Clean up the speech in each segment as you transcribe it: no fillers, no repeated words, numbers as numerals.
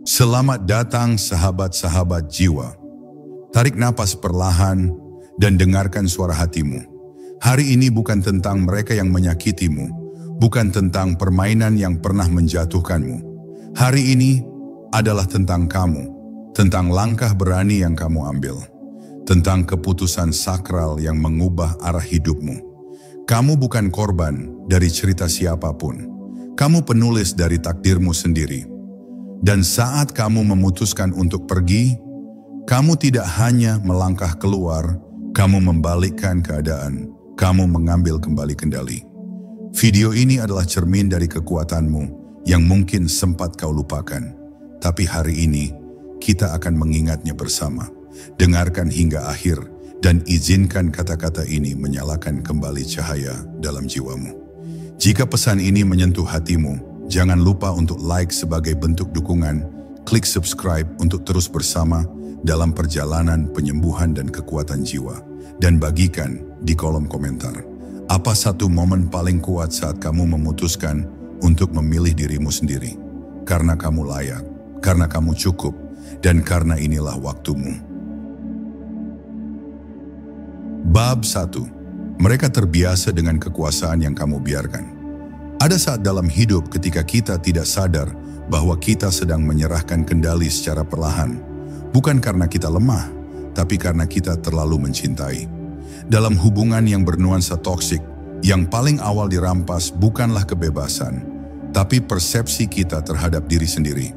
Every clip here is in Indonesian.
Selamat datang sahabat-sahabat jiwa. Tarik napas perlahan dan dengarkan suara hatimu. Hari ini bukan tentang mereka yang menyakitimu, bukan tentang permainan yang pernah menjatuhkanmu. Hari ini adalah tentang kamu, tentang langkah berani yang kamu ambil, tentang keputusan sakral yang mengubah arah hidupmu. Kamu bukan korban dari cerita siapapun. Kamu penulis dari takdirmu sendiri. Dan saat kamu memutuskan untuk pergi, kamu tidak hanya melangkah keluar, kamu membalikkan keadaan, kamu mengambil kembali kendali. Video ini adalah cermin dari kekuatanmu yang mungkin sempat kau lupakan. Tapi hari ini, kita akan mengingatnya bersama. Dengarkan hingga akhir dan izinkan kata-kata ini menyalakan kembali cahaya dalam jiwamu. Jika pesan ini menyentuh hatimu, jangan lupa untuk like sebagai bentuk dukungan, klik subscribe untuk terus bersama dalam perjalanan penyembuhan dan kekuatan jiwa, dan bagikan di kolom komentar. Apa satu momen paling kuat saat kamu memutuskan untuk memilih dirimu sendiri? Karena kamu layak, karena kamu cukup, dan karena inilah waktumu. Bab 1. Mereka terbiasa dengan kekuasaan yang kamu biarkan. Ada saat dalam hidup ketika kita tidak sadar bahwa kita sedang menyerahkan kendali secara perlahan. Bukan karena kita lemah, tapi karena kita terlalu mencintai. Dalam hubungan yang bernuansa toksik, yang paling awal dirampas bukanlah kebebasan, tapi persepsi kita terhadap diri sendiri.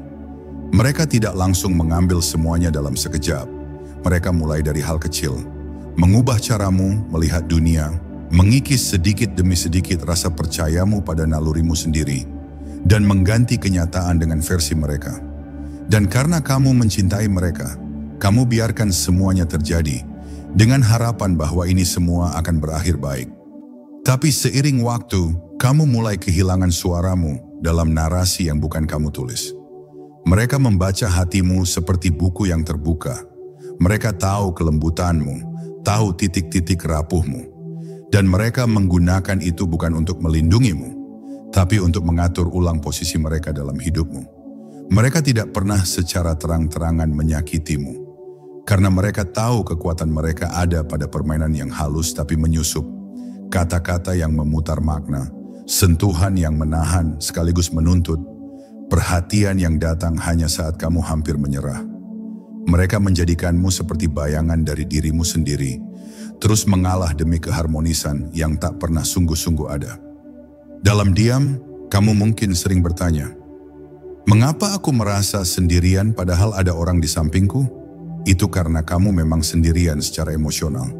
Mereka tidak langsung mengambil semuanya dalam sekejap. Mereka mulai dari hal kecil. Mengubah caramu melihat dunia, mengikis sedikit demi sedikit rasa percayamu pada nalurimu sendiri, dan mengganti kenyataan dengan versi mereka. Dan karena kamu mencintai mereka, kamu biarkan semuanya terjadi, dengan harapan bahwa ini semua akan berakhir baik. Tapi seiring waktu, kamu mulai kehilangan suaramu dalam narasi yang bukan kamu tulis. Mereka membaca hatimu seperti buku yang terbuka. Mereka tahu kelembutanmu, tahu titik-titik rapuhmu, dan mereka menggunakan itu bukan untuk melindungimu, tapi untuk mengatur ulang posisi mereka dalam hidupmu. Mereka tidak pernah secara terang-terangan menyakitimu, karena mereka tahu kekuatan mereka ada pada permainan yang halus tapi menyusup, kata-kata yang memutar makna, sentuhan yang menahan sekaligus menuntut, perhatian yang datang hanya saat kamu hampir menyerah. Mereka menjadikanmu seperti bayangan dari dirimu sendiri, terus mengalah demi keharmonisan yang tak pernah sungguh-sungguh ada. Dalam diam, kamu mungkin sering bertanya, mengapa aku merasa sendirian padahal ada orang di sampingku? Itu karena kamu memang sendirian secara emosional.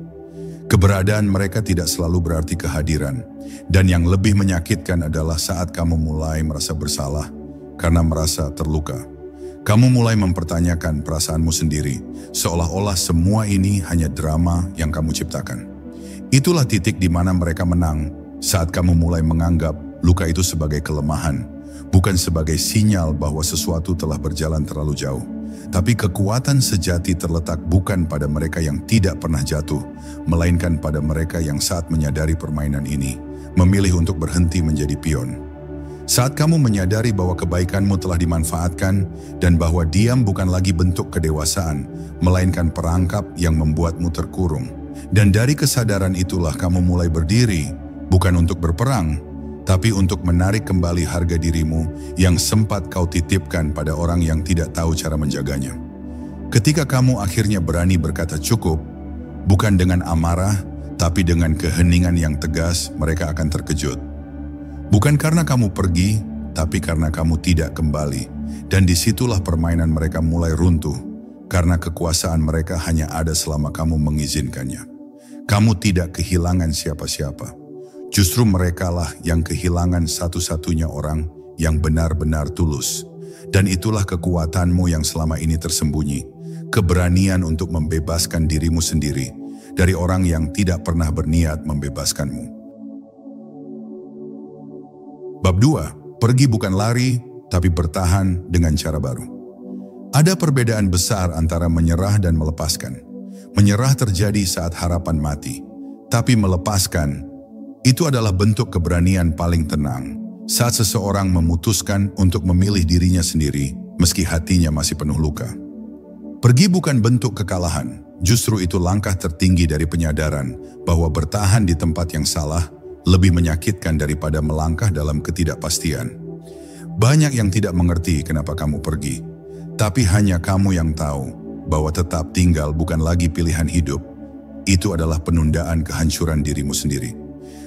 Keberadaan mereka tidak selalu berarti kehadiran, dan yang lebih menyakitkan adalah saat kamu mulai merasa bersalah karena merasa terluka. Kamu mulai mempertanyakan perasaanmu sendiri, seolah-olah semua ini hanya drama yang kamu ciptakan. Itulah titik di mana mereka menang, saat kamu mulai menganggap luka itu sebagai kelemahan, bukan sebagai sinyal bahwa sesuatu telah berjalan terlalu jauh. Tapi kekuatan sejati terletak bukan pada mereka yang tidak pernah jatuh, melainkan pada mereka yang saat menyadari permainan ini, memilih untuk berhenti menjadi pion. Saat kamu menyadari bahwa kebaikanmu telah dimanfaatkan dan bahwa diam bukan lagi bentuk kedewasaan, melainkan perangkap yang membuatmu terkurung. Dan dari kesadaran itulah kamu mulai berdiri, bukan untuk berperang, tapi untuk menarik kembali harga dirimu yang sempat kau titipkan pada orang yang tidak tahu cara menjaganya. Ketika kamu akhirnya berani berkata cukup, bukan dengan amarah, tapi dengan keheningan yang tegas, mereka akan terkejut. Bukan karena kamu pergi, tapi karena kamu tidak kembali. Dan disitulah permainan mereka mulai runtuh, karena kekuasaan mereka hanya ada selama kamu mengizinkannya. Kamu tidak kehilangan siapa-siapa. Justru merekalah yang kehilangan satu-satunya orang yang benar-benar tulus. Dan itulah kekuatanmu yang selama ini tersembunyi. Keberanian untuk membebaskan dirimu sendiri dari orang yang tidak pernah berniat membebaskanmu. Bab 2. Pergi bukan lari, tapi bertahan dengan cara baru. Ada perbedaan besar antara menyerah dan melepaskan. Menyerah terjadi saat harapan mati, tapi melepaskan itu adalah bentuk keberanian paling tenang. Saat seseorang memutuskan untuk memilih dirinya sendiri, meski hatinya masih penuh luka. Pergi bukan bentuk kekalahan, justru itu langkah tertinggi dari penyadaran bahwa bertahan di tempat yang salah lebih menyakitkan daripada melangkah dalam ketidakpastian. Banyak yang tidak mengerti kenapa kamu pergi, tapi hanya kamu yang tahu bahwa tetap tinggal bukan lagi pilihan hidup. Itu adalah penundaan kehancuran dirimu sendiri.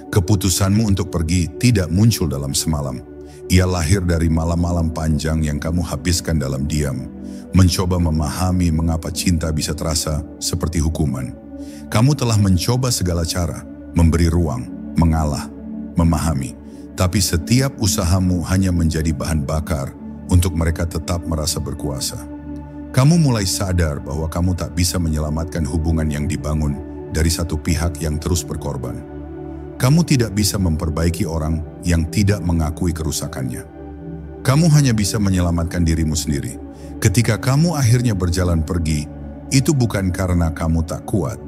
Keputusanmu untuk pergi tidak muncul dalam semalam. Ia lahir dari malam-malam panjang yang kamu habiskan dalam diam, mencoba memahami mengapa cinta bisa terasa seperti hukuman. Kamu telah mencoba segala cara, memberi ruang, mengalah, memahami. Tapi setiap usahamu hanya menjadi bahan bakar untuk mereka tetap merasa berkuasa. Kamu mulai sadar bahwa kamu tak bisa menyelamatkan hubungan yang dibangun dari satu pihak yang terus berkorban. Kamu tidak bisa memperbaiki orang yang tidak mengakui kerusakannya. Kamu hanya bisa menyelamatkan dirimu sendiri. Ketika kamu akhirnya berjalan pergi, itu bukan karena kamu tak kuat,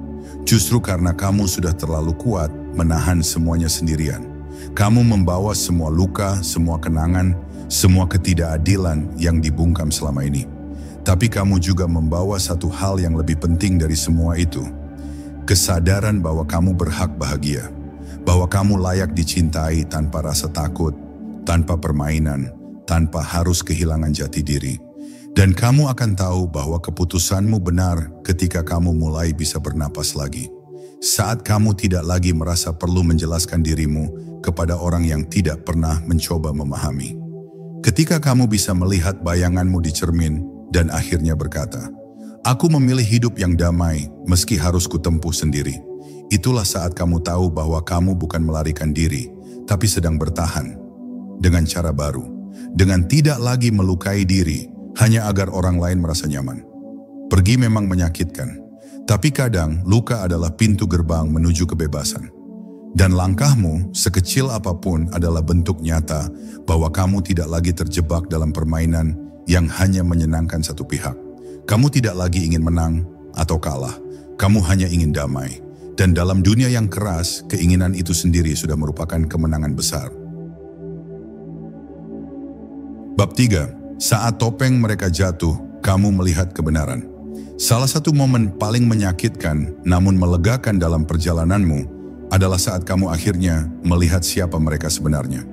justru karena kamu sudah terlalu kuat menahan semuanya sendirian. Kamu membawa semua luka, semua kenangan, semua ketidakadilan yang dibungkam selama ini. Tapi kamu juga membawa satu hal yang lebih penting dari semua itu. Kesadaran bahwa kamu berhak bahagia. Bahwa kamu layak dicintai tanpa rasa takut, tanpa permainan, tanpa harus kehilangan jati diri. Dan kamu akan tahu bahwa keputusanmu benar ketika kamu mulai bisa bernapas lagi. Saat kamu tidak lagi merasa perlu menjelaskan dirimu kepada orang yang tidak pernah mencoba memahami. Ketika kamu bisa melihat bayanganmu di cermin dan akhirnya berkata, "Aku memilih hidup yang damai meski harus kutempuh sendiri." Itulah saat kamu tahu bahwa kamu bukan melarikan diri, tapi sedang bertahan. Dengan cara baru, dengan tidak lagi melukai diri, hanya agar orang lain merasa nyaman. Pergi memang menyakitkan. Tapi kadang luka adalah pintu gerbang menuju kebebasan. Dan langkahmu, sekecil apapun, adalah bentuk nyata bahwa kamu tidak lagi terjebak dalam permainan yang hanya menyenangkan satu pihak. Kamu tidak lagi ingin menang atau kalah. Kamu hanya ingin damai. Dan dalam dunia yang keras, keinginan itu sendiri sudah merupakan kemenangan besar. Bab 3. Saat topeng mereka jatuh, kamu melihat kebenaran. Salah satu momen paling menyakitkan namun melegakan dalam perjalananmu adalah saat kamu akhirnya melihat siapa mereka sebenarnya.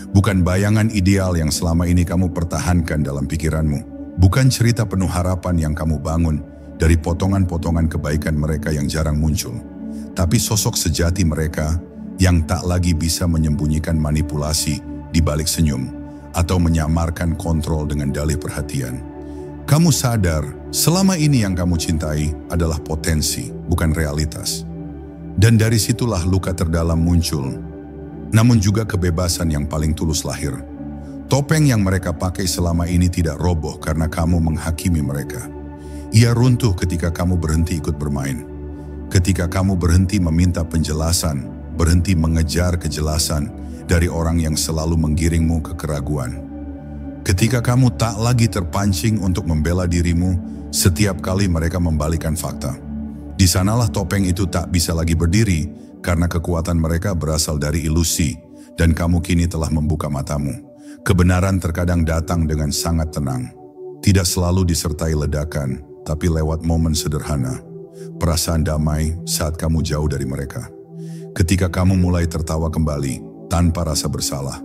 Bukan bayangan ideal yang selama ini kamu pertahankan dalam pikiranmu. Bukan cerita penuh harapan yang kamu bangun dari potongan-potongan kebaikan mereka yang jarang muncul. Tapi sosok sejati mereka yang tak lagi bisa menyembunyikan manipulasi di balik senyum atau menyamarkan kontrol dengan dalih perhatian. Kamu sadar, selama ini yang kamu cintai adalah potensi, bukan realitas. Dan dari situlah luka terdalam muncul, namun juga kebebasan yang paling tulus lahir. Topeng yang mereka pakai selama ini tidak roboh karena kamu menghakimi mereka. Ia runtuh ketika kamu berhenti ikut bermain. Ketika kamu berhenti meminta penjelasan, berhenti mengejar kejelasan dari orang yang selalu menggiringmu ke keraguan. Ketika kamu tak lagi terpancing untuk membela dirimu setiap kali mereka membalikan fakta. Di sanalah topeng itu tak bisa lagi berdiri karena kekuatan mereka berasal dari ilusi dan kamu kini telah membuka matamu. Kebenaran terkadang datang dengan sangat tenang. Tidak selalu disertai ledakan, tapi lewat momen sederhana. Perasaan damai saat kamu jauh dari mereka. Ketika kamu mulai tertawa kembali tanpa rasa bersalah.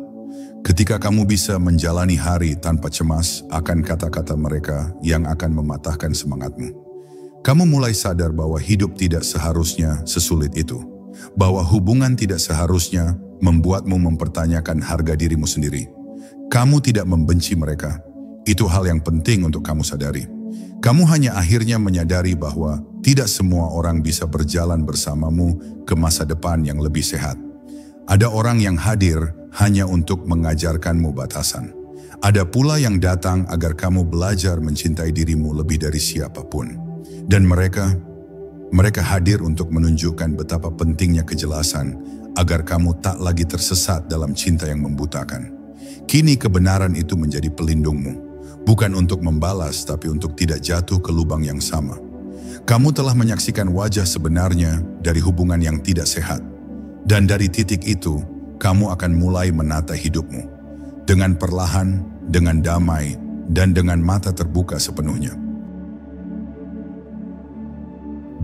Ketika kamu bisa menjalani hari tanpa cemas akan kata-kata mereka yang akan mematahkan semangatmu. Kamu mulai sadar bahwa hidup tidak seharusnya sesulit itu. Bahwa hubungan tidak seharusnya membuatmu mempertanyakan harga dirimu sendiri. Kamu tidak membenci mereka. Itu hal yang penting untuk kamu sadari. Kamu hanya akhirnya menyadari bahwa tidak semua orang bisa berjalan bersamamu ke masa depan yang lebih sehat. Ada orang yang hadir hanya untuk mengajarkanmu batasan. Ada pula yang datang agar kamu belajar mencintai dirimu lebih dari siapapun. Dan mereka hadir untuk menunjukkan betapa pentingnya kejelasan agar kamu tak lagi tersesat dalam cinta yang membutakan. Kini kebenaran itu menjadi pelindungmu. Bukan untuk membalas, tapi untuk tidak jatuh ke lubang yang sama. Kamu telah menyaksikan wajah sebenarnya dari hubungan yang tidak sehat. Dan dari titik itu, kamu akan mulai menata hidupmu. Dengan perlahan, dengan damai, dan dengan mata terbuka sepenuhnya.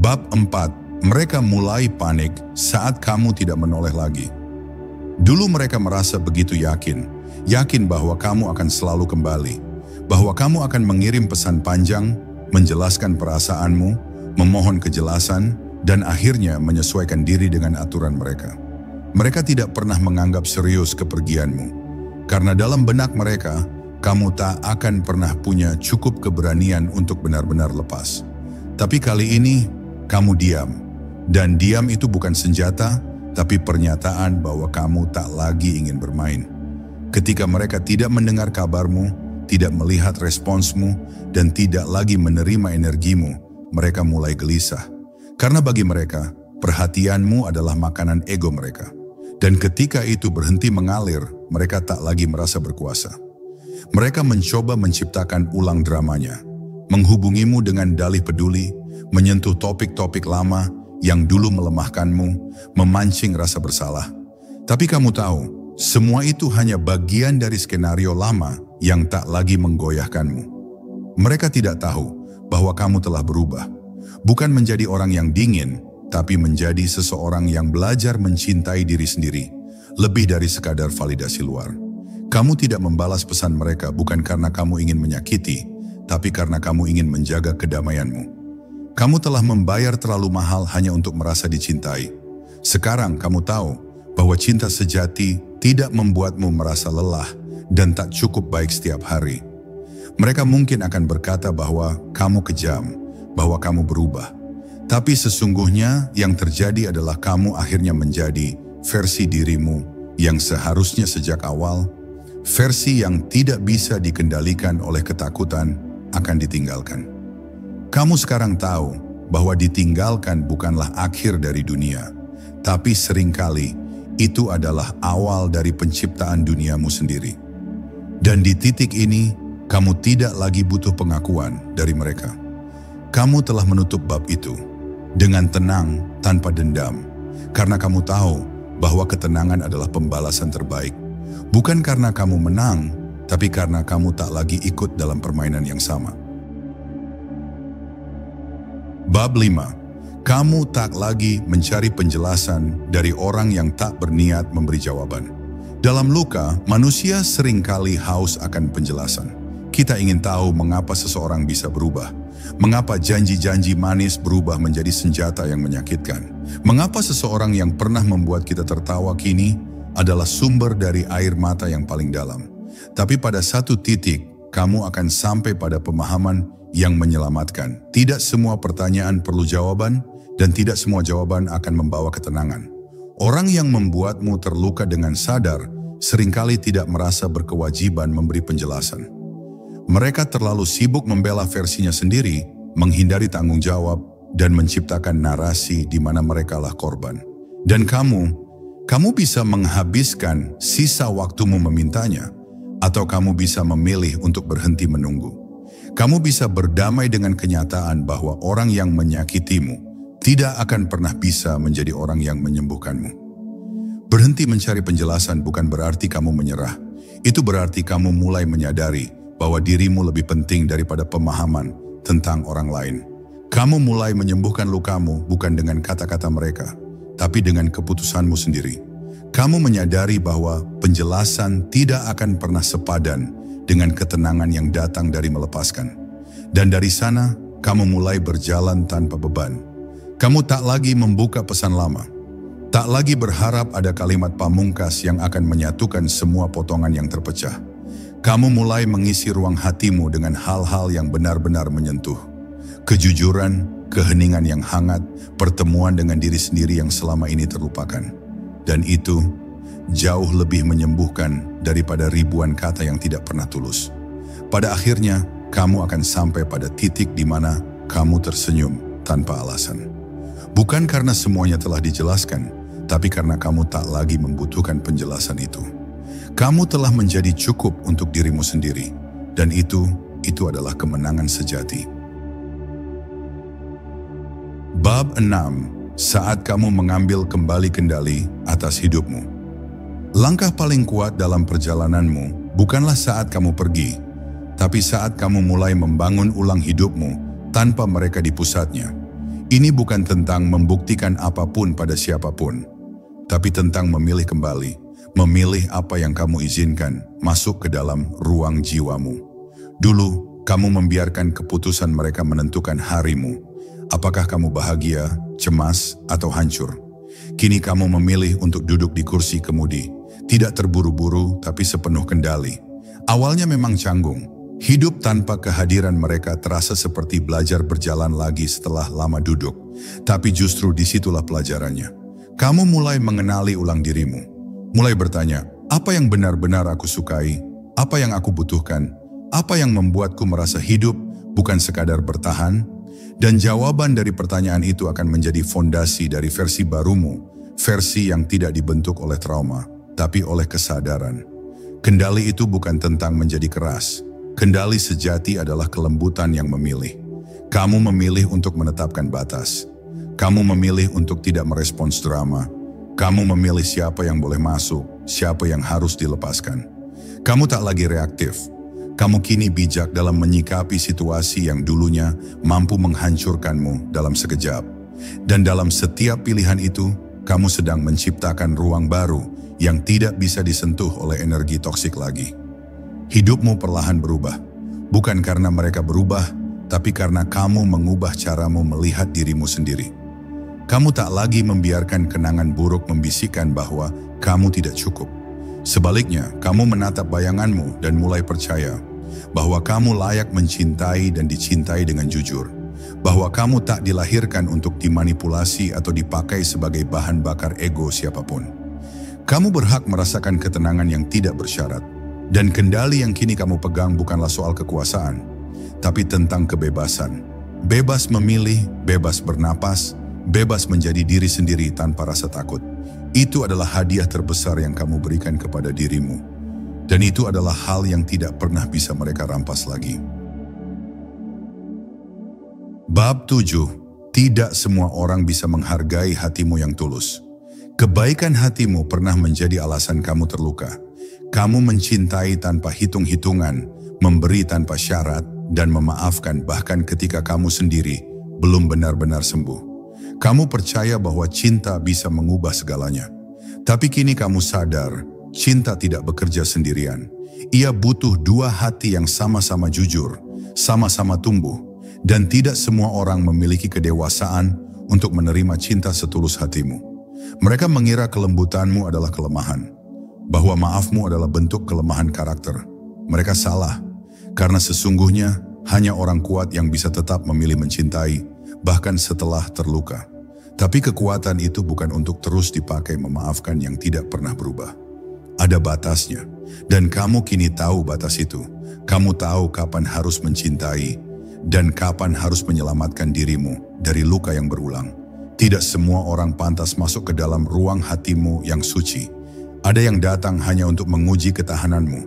Bab 4. Mereka mulai panik saat kamu tidak menoleh lagi. Dulu mereka merasa begitu yakin bahwa kamu akan selalu kembali, bahwa kamu akan mengirim pesan panjang, menjelaskan perasaanmu, memohon kejelasan, dan akhirnya menyesuaikan diri dengan aturan mereka. Mereka tidak pernah menganggap serius kepergianmu, karena dalam benak mereka, kamu tak akan pernah punya cukup keberanian untuk benar-benar lepas. Tapi kali ini, kamu diam. Dan diam itu bukan senjata, tapi pernyataan bahwa kamu tak lagi ingin bermain. Ketika mereka tidak mendengar kabarmu, tidak melihat responsmu, dan tidak lagi menerima energimu, mereka mulai gelisah. Karena bagi mereka, perhatianmu adalah makanan ego mereka. Dan ketika itu berhenti mengalir, mereka tak lagi merasa berkuasa. Mereka mencoba menciptakan ulang dramanya, menghubungimu dengan dalih peduli, menyentuh topik-topik lama yang dulu melemahkanmu, memancing rasa bersalah. Tapi kamu tahu, semua itu hanya bagian dari skenario lama yang tak lagi menggoyahkanmu. Mereka tidak tahu bahwa kamu telah berubah, bukan menjadi orang yang dingin, tapi menjadi seseorang yang belajar mencintai diri sendiri, lebih dari sekadar validasi luar. Kamu tidak membalas pesan mereka bukan karena kamu ingin menyakiti, tapi karena kamu ingin menjaga kedamaianmu. Kamu telah membayar terlalu mahal hanya untuk merasa dicintai. Sekarang kamu tahu bahwa cinta sejati tidak membuatmu merasa lelah dan tak cukup baik setiap hari. Mereka mungkin akan berkata bahwa kamu kejam, bahwa kamu berubah. Tapi sesungguhnya yang terjadi adalah kamu akhirnya menjadi versi dirimu yang seharusnya sejak awal, versi yang tidak bisa dikendalikan oleh ketakutan akan ditinggalkan. Kamu sekarang tahu bahwa ditinggalkan bukanlah akhir dari dunia, tapi seringkali itu adalah awal dari penciptaan duniamu sendiri. Dan di titik ini, kamu tidak lagi butuh pengakuan dari mereka. Kamu telah menutup bab itu dengan tenang tanpa dendam, karena kamu tahu bahwa ketenangan adalah pembalasan terbaik. Bukan karena kamu menang, tapi karena kamu tak lagi ikut dalam permainan yang sama. Bab 5. Kamu tak lagi mencari penjelasan dari orang yang tak berniat memberi jawaban. Dalam Luka, manusia seringkali haus akan penjelasan. Kita ingin tahu mengapa seseorang bisa berubah. Mengapa janji-janji manis berubah menjadi senjata yang menyakitkan. Mengapa seseorang yang pernah membuat kita tertawa kini adalah sumber dari air mata yang paling dalam. Tapi pada satu titik, kamu akan sampai pada pemahaman yang menyelamatkan. Tidak semua pertanyaan perlu jawaban, dan tidak semua jawaban akan membawa ketenangan. Orang yang membuatmu terluka dengan sadar seringkali tidak merasa berkewajiban memberi penjelasan. Mereka terlalu sibuk membela versinya sendiri, menghindari tanggung jawab, dan menciptakan narasi di mana merekalah korban. Dan kamu bisa menghabiskan sisa waktumu memintanya, atau kamu bisa memilih untuk berhenti menunggu. Kamu bisa berdamai dengan kenyataan bahwa orang yang menyakitimu tidak akan pernah bisa menjadi orang yang menyembuhkanmu. Berhenti mencari penjelasan bukan berarti kamu menyerah. Itu berarti kamu mulai menyadari bahwa dirimu lebih penting daripada pemahaman tentang orang lain. Kamu mulai menyembuhkan lukamu bukan dengan kata-kata mereka, tapi dengan keputusanmu sendiri. Kamu menyadari bahwa penjelasan tidak akan pernah sepadan dengan ketenangan yang datang dari melepaskan. Dan dari sana, kamu mulai berjalan tanpa beban. Kamu tak lagi membuka pesan lama. Tak lagi berharap ada kalimat pamungkas yang akan menyatukan semua potongan yang terpecah. Kamu mulai mengisi ruang hatimu dengan hal-hal yang benar-benar menyentuh. Kejujuran, keheningan yang hangat, pertemuan dengan diri sendiri yang selama ini terlupakan. Dan itu jauh lebih menyembuhkan daripada ribuan kata yang tidak pernah tulus. Pada akhirnya, kamu akan sampai pada titik di mana kamu tersenyum tanpa alasan. Bukan karena semuanya telah dijelaskan, tapi karena kamu tak lagi membutuhkan penjelasan itu. Kamu telah menjadi cukup untuk dirimu sendiri, dan itu adalah kemenangan sejati. Bab 6. Saat kamu mengambil kembali kendali atas hidupmu. Langkah paling kuat dalam perjalananmu bukanlah saat kamu pergi, Tapi saat kamu mulai membangun ulang hidupmu tanpa mereka di pusatnya, ini bukan tentang membuktikan apapun pada siapapun, tapi tentang memilih kembali, memilih apa yang kamu izinkan masuk ke dalam ruang jiwamu. Dulu, kamu membiarkan keputusan mereka menentukan harimu. Apakah kamu bahagia, cemas, atau hancur? Kini kamu memilih untuk duduk di kursi kemudi, tidak terburu-buru tapi sepenuh kendali. Awalnya memang canggung. Hidup tanpa kehadiran mereka terasa seperti belajar berjalan lagi setelah lama duduk. Tapi justru disitulah pelajarannya. Kamu mulai mengenali ulang dirimu. Mulai bertanya, apa yang benar-benar aku sukai? Apa yang aku butuhkan? Apa yang membuatku merasa hidup, bukan sekadar bertahan? Dan jawaban dari pertanyaan itu akan menjadi fondasi dari versi barumu. Versi yang tidak dibentuk oleh trauma, tapi oleh kesadaran. Kendali itu bukan tentang menjadi keras. Kendali sejati adalah kelembutan yang memilih. Kamu memilih untuk menetapkan batas. Kamu memilih untuk tidak merespons drama. Kamu memilih siapa yang boleh masuk, siapa yang harus dilepaskan. Kamu tak lagi reaktif. Kamu kini bijak dalam menyikapi situasi yang dulunya mampu menghancurkanmu dalam sekejap. Dan dalam setiap pilihan itu, kamu sedang menciptakan ruang baru yang tidak bisa disentuh oleh energi toksik lagi. Hidupmu perlahan berubah, bukan karena mereka berubah, tapi karena kamu mengubah caramu melihat dirimu sendiri. Kamu tak lagi membiarkan kenangan buruk membisikkan bahwa kamu tidak cukup. Sebaliknya, kamu menatap bayanganmu dan mulai percaya bahwa kamu layak mencintai dan dicintai dengan jujur, bahwa kamu tak dilahirkan untuk dimanipulasi atau dipakai sebagai bahan bakar ego siapapun. Kamu berhak merasakan ketenangan yang tidak bersyarat. Dan kendali yang kini kamu pegang bukanlah soal kekuasaan, tapi tentang kebebasan. Bebas memilih, bebas bernapas, bebas menjadi diri sendiri tanpa rasa takut. Itu adalah hadiah terbesar yang kamu berikan kepada dirimu. Dan itu adalah hal yang tidak pernah bisa mereka rampas lagi. Bab 7. Tidak semua orang bisa menghargai hatimu yang tulus. Kebaikan hatimu pernah menjadi alasan kamu terluka. Kamu mencintai tanpa hitung-hitungan, memberi tanpa syarat, dan memaafkan bahkan ketika kamu sendiri belum benar-benar sembuh. Kamu percaya bahwa cinta bisa mengubah segalanya. Tapi kini kamu sadar, cinta tidak bekerja sendirian. Ia butuh dua hati yang sama-sama jujur, sama-sama tumbuh, dan tidak semua orang memiliki kedewasaan untuk menerima cinta setulus hatimu. Mereka mengira kelembutanmu adalah kelemahan, bahwa maafmu adalah bentuk kelemahan karakter. Mereka salah, karena sesungguhnya hanya orang kuat yang bisa tetap memilih mencintai, bahkan setelah terluka. Tapi kekuatan itu bukan untuk terus dipakai memaafkan yang tidak pernah berubah. Ada batasnya, dan kamu kini tahu batas itu. Kamu tahu kapan harus mencintai, dan kapan harus menyelamatkan dirimu dari luka yang berulang. Tidak semua orang pantas masuk ke dalam ruang hatimu yang suci. Ada yang datang hanya untuk menguji ketahananmu,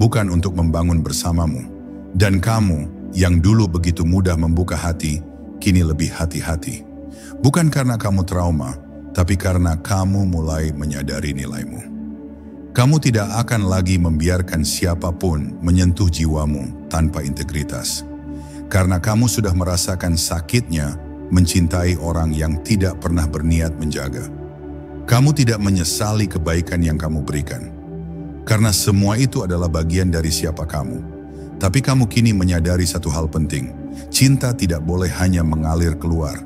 bukan untuk membangun bersamamu. Dan kamu, yang dulu begitu mudah membuka hati, kini lebih hati-hati. Bukan karena kamu trauma, tapi karena kamu mulai menyadari nilaimu. Kamu tidak akan lagi membiarkan siapapun menyentuh jiwamu tanpa integritas. Karena kamu sudah merasakan sakitnya mencintai orang yang tidak pernah berniat menjaga. Kamu tidak menyesali kebaikan yang kamu berikan. Karena semua itu adalah bagian dari siapa kamu. Tapi kamu kini menyadari satu hal penting. Cinta tidak boleh hanya mengalir keluar.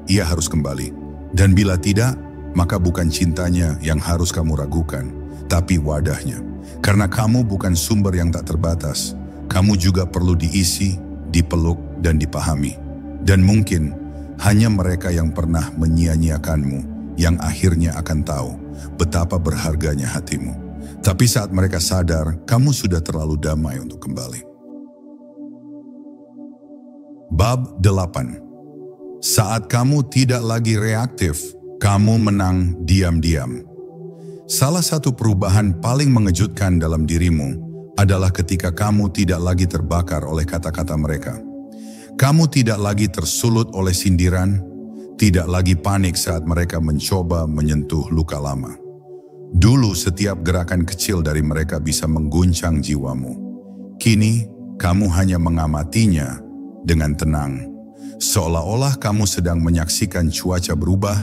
Ia harus kembali. Dan bila tidak, maka bukan cintanya yang harus kamu ragukan, tapi wadahnya. Karena kamu bukan sumber yang tak terbatas. Kamu juga perlu diisi, dipeluk, dan dipahami. Dan mungkin hanya mereka yang pernah menyia-nyiakanmu yang akhirnya akan tahu betapa berharganya hatimu. Tapi saat mereka sadar, kamu sudah terlalu damai untuk kembali. Bab 8. Saat kamu tidak lagi reaktif, kamu menang diam-diam. Salah satu perubahan paling mengejutkan dalam dirimu adalah ketika kamu tidak lagi terbakar oleh kata-kata mereka. Kamu tidak lagi tersulut oleh sindiran, tidak lagi panik saat mereka mencoba menyentuh luka lama. Dulu setiap gerakan kecil dari mereka bisa mengguncang jiwamu. Kini, kamu hanya mengamatinya dengan tenang. Seolah-olah kamu sedang menyaksikan cuaca berubah,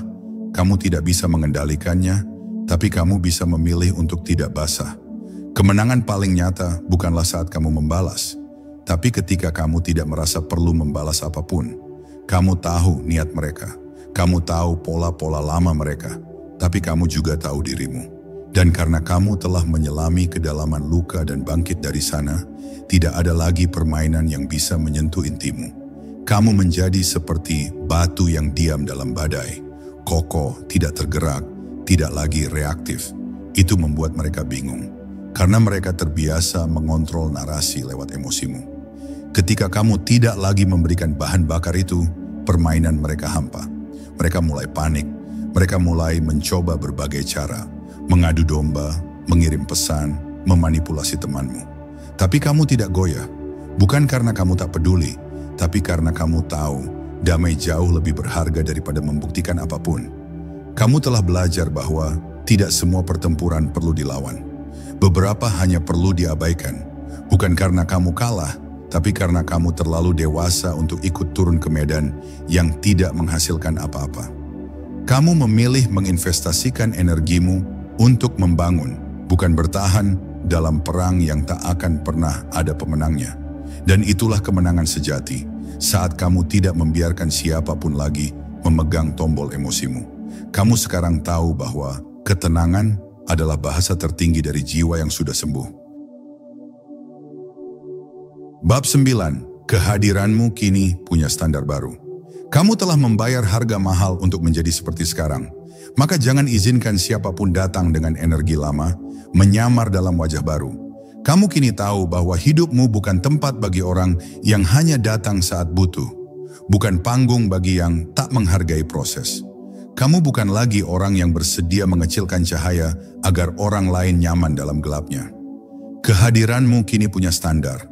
kamu tidak bisa mengendalikannya, tapi kamu bisa memilih untuk tidak basah. Kemenangan paling nyata bukanlah saat kamu membalas, tapi ketika kamu tidak merasa perlu membalas apapun. Kamu tahu niat mereka, kamu tahu pola-pola lama mereka, tapi kamu juga tahu dirimu. Dan karena kamu telah menyelami kedalaman luka dan bangkit dari sana, tidak ada lagi permainan yang bisa menyentuh intimu. Kamu menjadi seperti batu yang diam dalam badai, kokoh, tidak tergerak, tidak lagi reaktif. Itu membuat mereka bingung, karena mereka terbiasa mengontrol narasi lewat emosimu. Ketika kamu tidak lagi memberikan bahan bakar itu, permainan mereka hampa. Mereka mulai panik, mereka mulai mencoba berbagai cara, mengadu domba, mengirim pesan, memanipulasi temanmu. Tapi kamu tidak goyah, bukan karena kamu tak peduli, tapi karena kamu tahu damai jauh lebih berharga daripada membuktikan apapun. Kamu telah belajar bahwa tidak semua pertempuran perlu dilawan. Beberapa hanya perlu diabaikan, bukan karena kamu kalah, tapi karena kamu terlalu dewasa untuk ikut turun ke medan yang tidak menghasilkan apa-apa. Kamu memilih menginvestasikan energimu untuk membangun, bukan bertahan dalam perang yang tak akan pernah ada pemenangnya. Dan itulah kemenangan sejati, saat kamu tidak membiarkan siapapun lagi memegang tombol emosimu. Kamu sekarang tahu bahwa ketenangan adalah bahasa tertinggi dari jiwa yang sudah sembuh. Bab 9. Kehadiranmu kini punya standar baru. Kamu telah membayar harga mahal untuk menjadi seperti sekarang. Maka jangan izinkan siapapun datang dengan energi lama, menyamar dalam wajah baru. Kamu kini tahu bahwa hidupmu bukan tempat bagi orang yang hanya datang saat butuh. Bukan panggung bagi yang tak menghargai proses. Kamu bukan lagi orang yang bersedia mengecilkan cahaya agar orang lain nyaman dalam gelapnya. Kehadiranmu kini punya standar.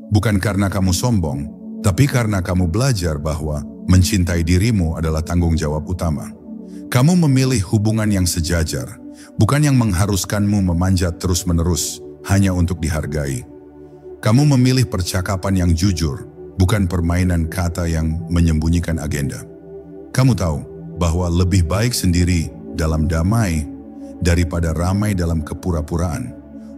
Bukan karena kamu sombong, tapi karena kamu belajar bahwa mencintai dirimu adalah tanggung jawab utama. Kamu memilih hubungan yang sejajar, bukan yang mengharuskanmu memanjat terus-menerus hanya untuk dihargai. Kamu memilih percakapan yang jujur, bukan permainan kata yang menyembunyikan agenda. Kamu tahu bahwa lebih baik sendiri dalam damai daripada ramai dalam kepura-puraan.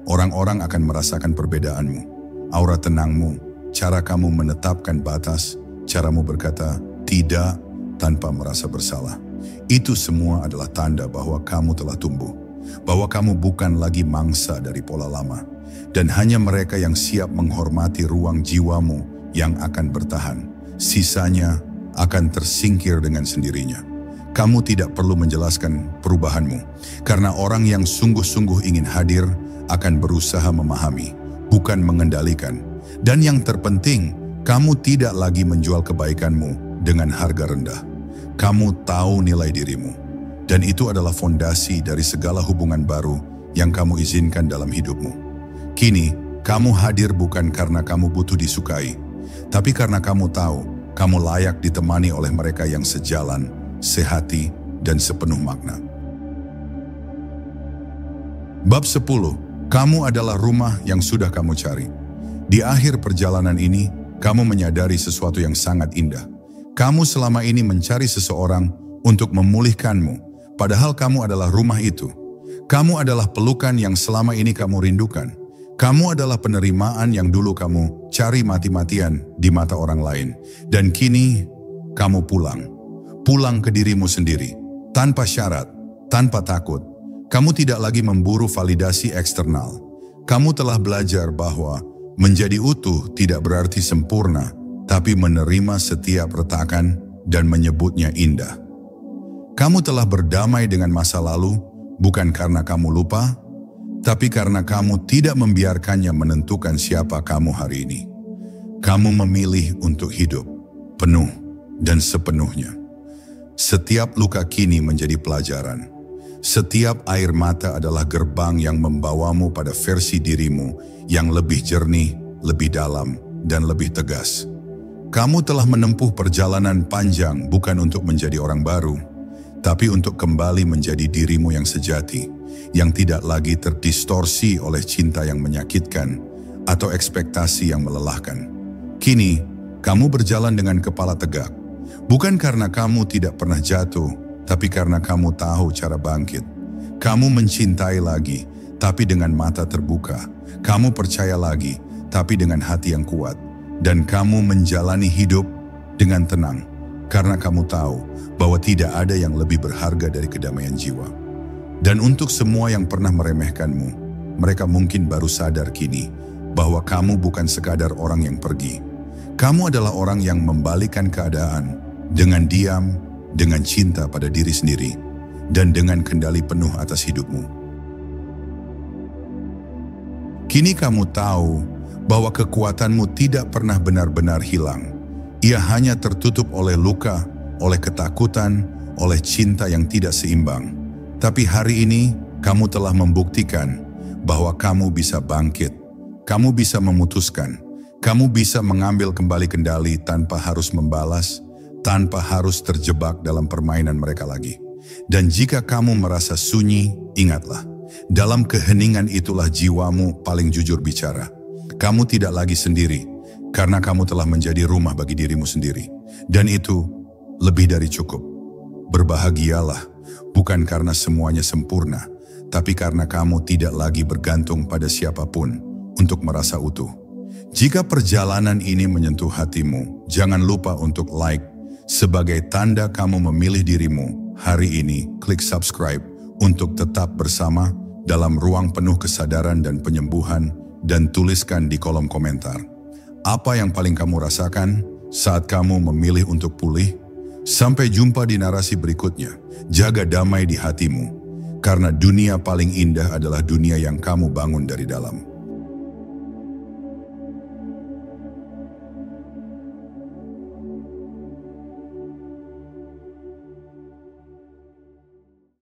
Orang-orang akan merasakan perbedaanmu. Aura tenangmu, cara kamu menetapkan batas, caramu berkata tidak tanpa merasa bersalah. Itu semua adalah tanda bahwa kamu telah tumbuh, bahwa kamu bukan lagi mangsa dari pola lama, dan hanya mereka yang siap menghormati ruang jiwamu yang akan bertahan. Sisanya akan tersingkir dengan sendirinya. Kamu tidak perlu menjelaskan perubahanmu, karena orang yang sungguh-sungguh ingin hadir akan berusaha memahami, bukan mengendalikan. Dan yang terpenting, kamu tidak lagi menjual kebaikanmu dengan harga rendah. Kamu tahu nilai dirimu. Dan itu adalah fondasi dari segala hubungan baru yang kamu izinkan dalam hidupmu. Kini, kamu hadir bukan karena kamu butuh disukai, tapi karena kamu tahu kamu layak ditemani oleh mereka yang sejalan, sehati, dan sepenuh makna. Bab 10. Kamu adalah rumah yang sudah kamu cari. Di akhir perjalanan ini, kamu menyadari sesuatu yang sangat indah. Kamu selama ini mencari seseorang untuk memulihkanmu, padahal kamu adalah rumah itu. Kamu adalah pelukan yang selama ini kamu rindukan. Kamu adalah penerimaan yang dulu kamu cari mati-matian di mata orang lain. Dan kini, kamu pulang. Pulang ke dirimu sendiri, tanpa syarat, tanpa takut. Kamu tidak lagi memburu validasi eksternal. Kamu telah belajar bahwa menjadi utuh tidak berarti sempurna, tapi menerima setiap retakan dan menyebutnya indah. Kamu telah berdamai dengan masa lalu, bukan karena kamu lupa, tapi karena kamu tidak membiarkannya menentukan siapa kamu hari ini. Kamu memilih untuk hidup penuh dan sepenuhnya. Setiap luka kini menjadi pelajaran. Setiap air mata adalah gerbang yang membawamu pada versi dirimu yang lebih jernih, lebih dalam, dan lebih tegas. Kamu telah menempuh perjalanan panjang bukan untuk menjadi orang baru, tapi untuk kembali menjadi dirimu yang sejati, yang tidak lagi terdistorsi oleh cinta yang menyakitkan atau ekspektasi yang melelahkan. Kini, kamu berjalan dengan kepala tegak. Bukan karena kamu tidak pernah jatuh, tapi karena kamu tahu cara bangkit. Kamu mencintai lagi, tapi dengan mata terbuka. Kamu percaya lagi, tapi dengan hati yang kuat. Dan kamu menjalani hidup dengan tenang, karena kamu tahu bahwa tidak ada yang lebih berharga dari kedamaian jiwa. Dan untuk semua yang pernah meremehkanmu, mereka mungkin baru sadar kini bahwa kamu bukan sekadar orang yang pergi. Kamu adalah orang yang membalikan keadaan dengan diam, dengan cinta pada diri sendiri, dan dengan kendali penuh atas hidupmu. Kini kamu tahu bahwa kekuatanmu tidak pernah benar-benar hilang. Ia hanya tertutup oleh luka, oleh ketakutan, oleh cinta yang tidak seimbang. Tapi hari ini, kamu telah membuktikan bahwa kamu bisa bangkit. Kamu bisa memutuskan. Kamu bisa mengambil kembali kendali tanpa harus membalas, tanpa harus terjebak dalam permainan mereka lagi. Dan jika kamu merasa sunyi, ingatlah, dalam keheningan itulah jiwamu paling jujur bicara. Kamu tidak lagi sendiri, karena kamu telah menjadi rumah bagi dirimu sendiri. Dan itu lebih dari cukup. Berbahagialah, bukan karena semuanya sempurna, tapi karena kamu tidak lagi bergantung pada siapapun untuk merasa utuh. Jika perjalanan ini menyentuh hatimu, jangan lupa untuk like. Sebagai tanda kamu memilih dirimu, hari ini klik subscribe untuk tetap bersama dalam ruang penuh kesadaran dan penyembuhan, dan tuliskan di kolom komentar apa yang paling kamu rasakan saat kamu memilih untuk pulih. Sampai jumpa di narasi berikutnya. Jaga damai di hatimu, karena dunia paling indah adalah dunia yang kamu bangun dari dalam.